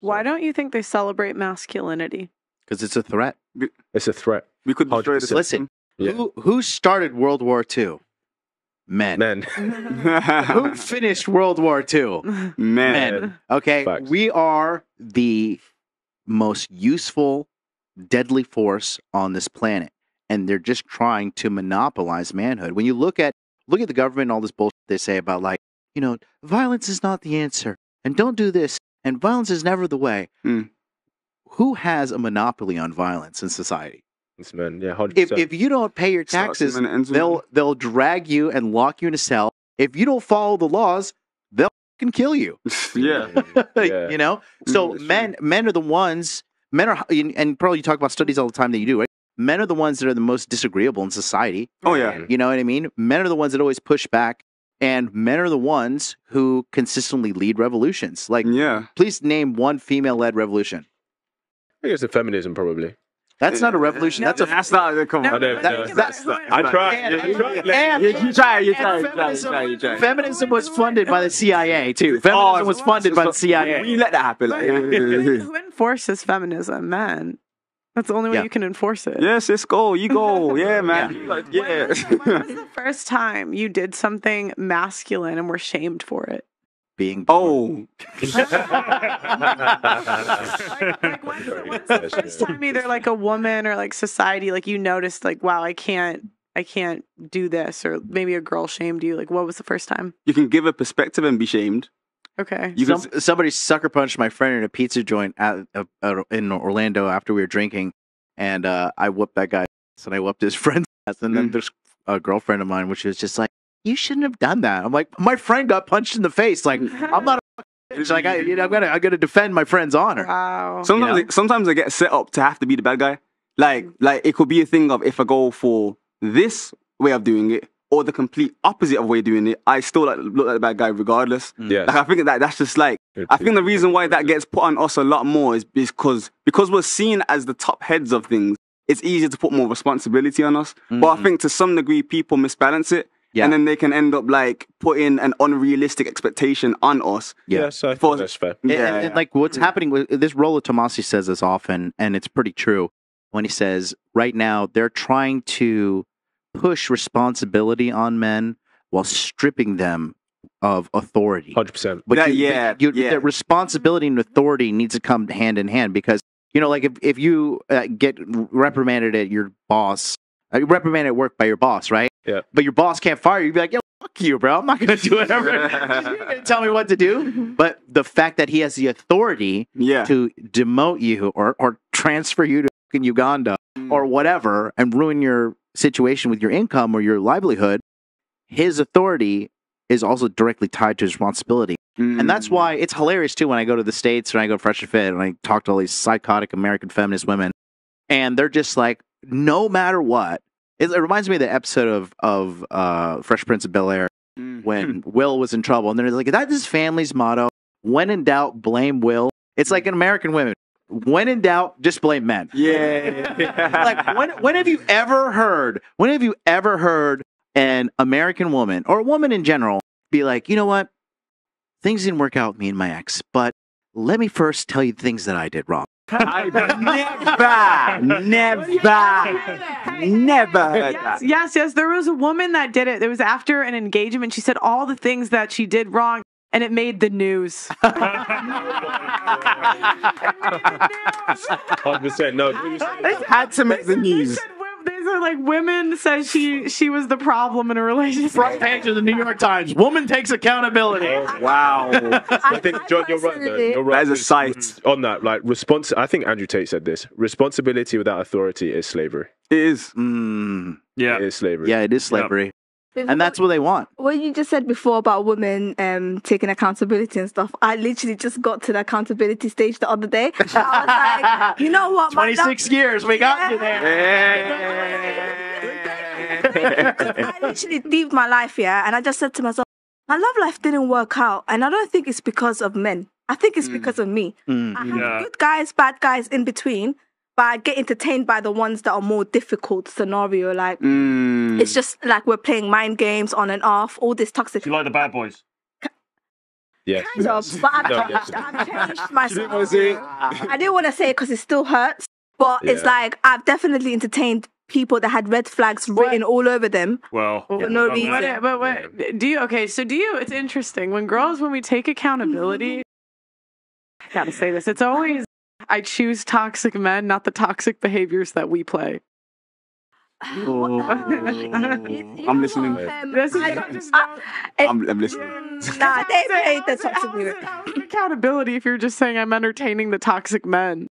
Why don't you think they celebrate masculinity? Because it's a threat. It's a threat. We could destroy 100%. the Listen, Yeah. who started World War II? Men. Men. Who finished World War II? Men. Okay, Facts. we are the most useful, deadly force on this planet, and they're just trying to monopolize manhood. When you look at the government and all this bullshit they say about, like, you know, violence is not the answer, and don't do this, and violence is never the way. Who has a monopoly on violence in society? It's men. Yeah, 100%. If you don't pay your taxes, they'll drag you and lock you in a cell. If you don't follow the laws, they'll fucking kill you. Yeah. You know. So men are the ones. Men are, and probably you talk about studies all the time that you do, right? Men are the ones that are the most disagreeable in society. Oh yeah. You know what I mean? Men are the ones that always push back, and men are the ones who consistently lead revolutions. Like, please name one female-led revolution. I guess the feminism probody. That's not a revolution. No, that's not. Come on. I tried. You try. Feminism was funded by the CIA too. Feminism was funded by the CIA. You let that happen. Who enforces feminism? Men. That's the only way you can enforce it. Yes, let's go. You go. Yeah, man. Yeah. When was the first time you did something masculine and were shamed for it? Being like when's the first time either like a woman or like society, like you noticed like, wow, I can't do this, or maybe a girl shamed you? Like, what was the first time? You can give a perspective and be shamed. Okay. Somebody sucker punched my friend in a pizza joint in Orlando after we were drinking, and I whooped that guy, and I whooped his friend's ass, and then there's a girlfriend of mine, which was just like, you shouldn't have done that. I'm like, my friend got punched in the face. Like, I'm not a bitch. Like, I gotta defend my friend's honor. Wow. Sometimes I get set up to have to be the bad guy. Like it could be a thing of, if I go for this way of doing it or the complete opposite of way of doing it, I still look like the bad guy regardless. Yeah. Like, I think that's just like, I think the reason why that gets put on us a lot more is because we're seen as the top heads of things. It's easier to put more responsibility on us. But I think to some degree people misbalance it. Yeah. And then they can end up like putting an unrealistic expectation on us. Yeah, so I think that's fair. And like what's happening with this, Rollo Tomasi says this often, and it's pretty true when he says right now they're trying to push responsibility on men while stripping them of authority. 100%. But the responsibility and authority needs to come hand in hand, because, you know, like if you get reprimanded at your boss, reprimanded at work by your boss, right? Yeah. But your boss can't fire you. You'd be like, yo, fuck you, bro. I'm not going to do whatever. You're going to tell me what to do. But the fact that he has the authority to demote you or transfer you to fucking Uganda or whatever and ruin your situation with your income or your livelihood, his authority is also directly tied to his responsibility. And that's why it's hilarious, too, when I go to the States and I go to Fresh and Fit and I talk to all these psychotic American feminist women, and they're just like, no matter what. It reminds me of the episode of Fresh Prince of Bel-Air when Will was in trouble, and they're like, "That's his family's motto: when in doubt, blame Will." It's like in American women: when in doubt, just blame men. Yeah. Like when have you ever heard? When have you ever heard an American woman or a woman in general be like, you know what? Things didn't work out with me and my ex, but let me first tell you the things that I did wrong. Never heard that. Yes. There was a woman that did it. It was after an engagement. She said all the things that she did wrong, and it made the news. 100%. No, it had to make the news. These are like women said she was the problem in a relationship. Front page of the New York Times: woman takes accountability. Wow. I think, John, you're right, though. You're right. That is a sight. On that, like, I think Andrew Tate said this: responsibility without authority is slavery. It is. Yeah. It is slavery. Yeah, it is slavery. Yep. And that's what they want. What you just said before about women taking accountability and stuff, I literally just got to the accountability stage the other day. I was like, you know what? 26 years, we got you there. I literally lived my life, and I just said to myself, my love life didn't work out, and I don't think it's because of men. I think it's because of me. I have good guys, bad guys in between, but I get entertained by the ones that are more difficult scenario. Like, it's just like we're playing mind games on and off, all this toxic. You like the bad boys? Yes. Kind of, but yes. I've changed myself. didn't want to say it? I didn't want to say it because it still hurts, but it's Yeah. like I've definitely entertained people that had red flags written all over them. Well, For no reason. But what do you? Okay, so do you? It's interesting when we take accountability. I gotta say this. It's always I choose toxic men, not the toxic behaviors that we play. I'm listening. This is I'm listening. Nah, they ain't the toxic accountability if you're just saying I'm entertaining the toxic men.